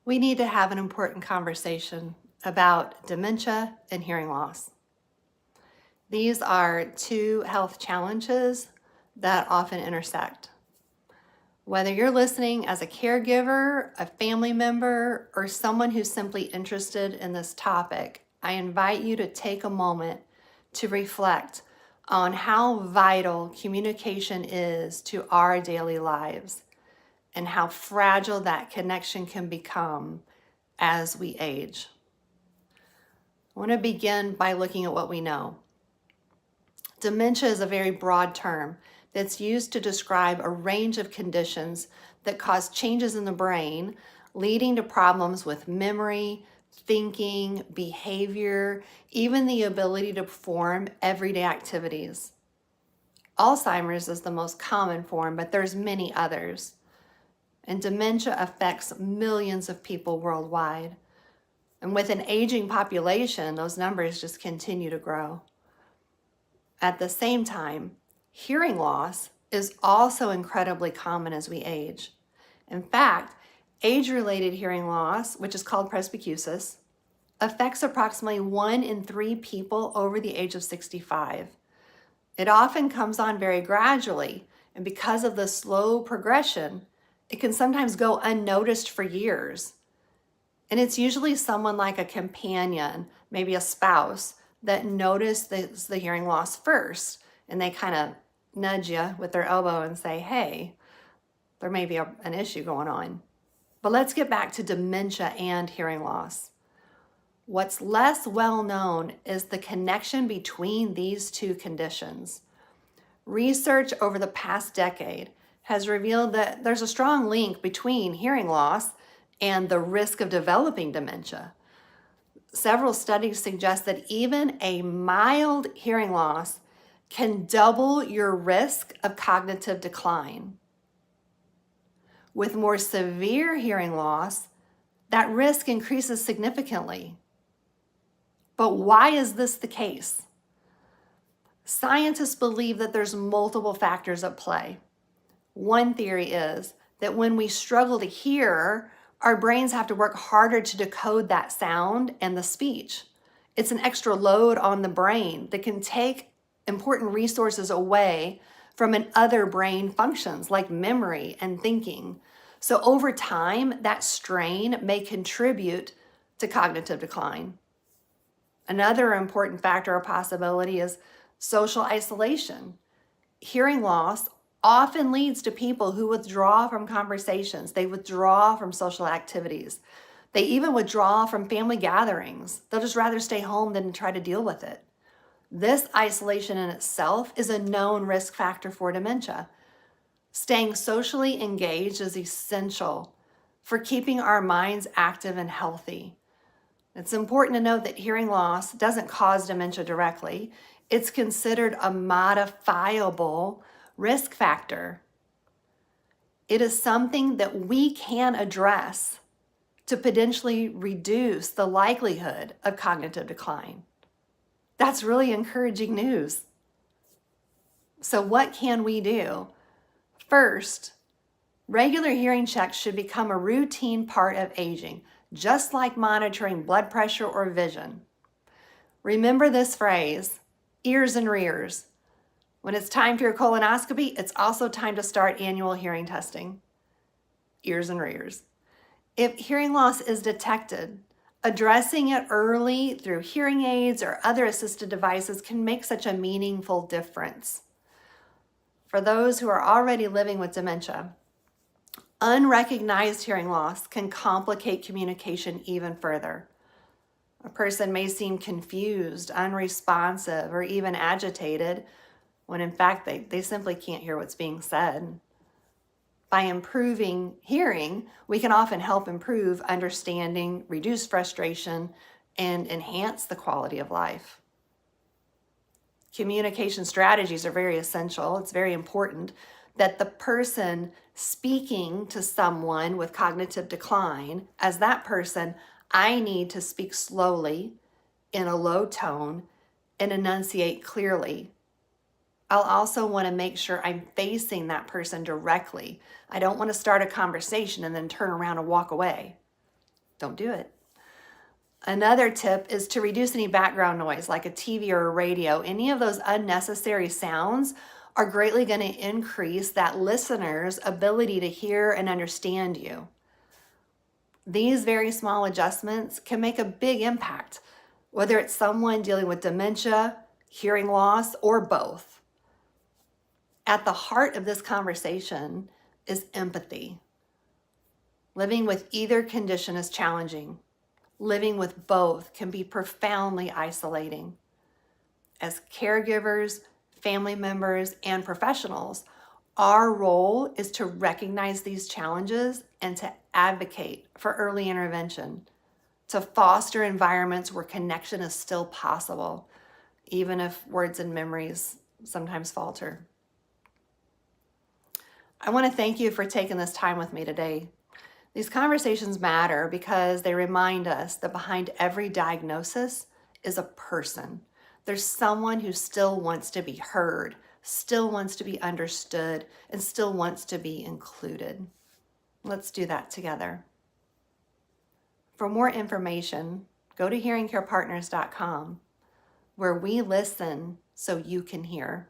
We need to have an important conversation about dementia and hearing loss. These are two health challenges that often intersect. Whether you're listening as a caregiver, a family member, or someone who's simply interested in this topic, I invite you to take a moment to reflect on how vital communication is to our daily lives and how fragile that connection can become as we age. I want to begin by looking at what we know. Dementia is a very broad term that's used to describe a range of conditions that cause changes in the brain, leading to problems with memory, thinking, behavior, even the ability to perform everyday activities. Alzheimer's is the most common form, but there's many others. And dementia affects millions of people worldwide. And with an aging population, those numbers just continue to grow. At the same time, hearing loss is also incredibly common as we age. In fact, age-related hearing loss, which is called presbycusis, affects approximately 1 in 3 people over the age of 65. It often comes on very gradually, and because of the slow progression, it can sometimes go unnoticed for years. And it's usually someone like a companion, maybe a spouse, that notices the hearing loss first, and they kind of nudge you with their elbow and say, hey, there may be an issue going on. But let's get back to dementia and hearing loss. What's less well known is the connection between these two conditions. Research over the past decade has revealed that there's a strong link between hearing loss and the risk of developing dementia. Several studies suggest that even a mild hearing loss can double your risk of cognitive decline. With more severe hearing loss, that risk increases significantly. But why is this the case? Scientists believe that there's multiple factors at play. One theory is that when we struggle to hear, our brains have to work harder to decode that sound and the speech. It's an extra load on the brain that can take important resources away from other brain functions like memory and thinking. So over time, that strain may contribute to cognitive decline. Another important factor or possibility is social isolation. Hearing loss often leads to people who withdraw from conversations. They withdraw from social activities. They even withdraw from family gatherings. They'll just rather stay home than try to deal with it. This isolation in itself is a known risk factor for dementia. Staying socially engaged is essential for keeping our minds active and healthy. It's important to note that hearing loss doesn't cause dementia directly. It's considered a modifiable risk factor. It is something that we can address to potentially reduce the likelihood of cognitive decline. That's really encouraging news. So what can we do? First, regular hearing checks should become a routine part of aging, just like monitoring blood pressure or vision. Remember this phrase, ears and rears. When it's time for your colonoscopy, it's also time to start annual hearing testing. Ears and rears. If hearing loss is detected, addressing it early through hearing aids or other assisted devices can make such a meaningful difference. For those who are already living with dementia, unrecognized hearing loss can complicate communication even further. A person may seem confused, unresponsive, or even agitated, when in fact they simply can't hear what's being said. By improving hearing, we can often help improve understanding, reduce frustration, and enhance the quality of life. Communication strategies are very essential. It's very important that the person speaking to someone with cognitive decline, as that person, I need to speak slowly, in a low tone, and enunciate clearly. I'll also want to make sure I'm facing that person directly. I don't want to start a conversation and then turn around and walk away. don't do it. Another tip is to reduce any background noise like a TV or a radio. Any of those unnecessary sounds are greatly going to increase that listener's ability to hear and understand you. These very small adjustments can make a big impact, whether it's someone dealing with dementia, hearing loss, or both. At the heart of this conversation is empathy. Living with either condition is challenging. Living with both can be profoundly isolating. As caregivers, family members, and professionals, our role is to recognize these challenges and to advocate for early intervention, to foster environments where connection is still possible, even if words and memories sometimes falter. I want to thank you for taking this time with me today. These conversations matter because they remind us that behind every diagnosis is a person. There's someone who still wants to be heard, still wants to be understood, and still wants to be included. Let's do that together. For more information, go to hearingcarepartners.com, where we listen so you can hear.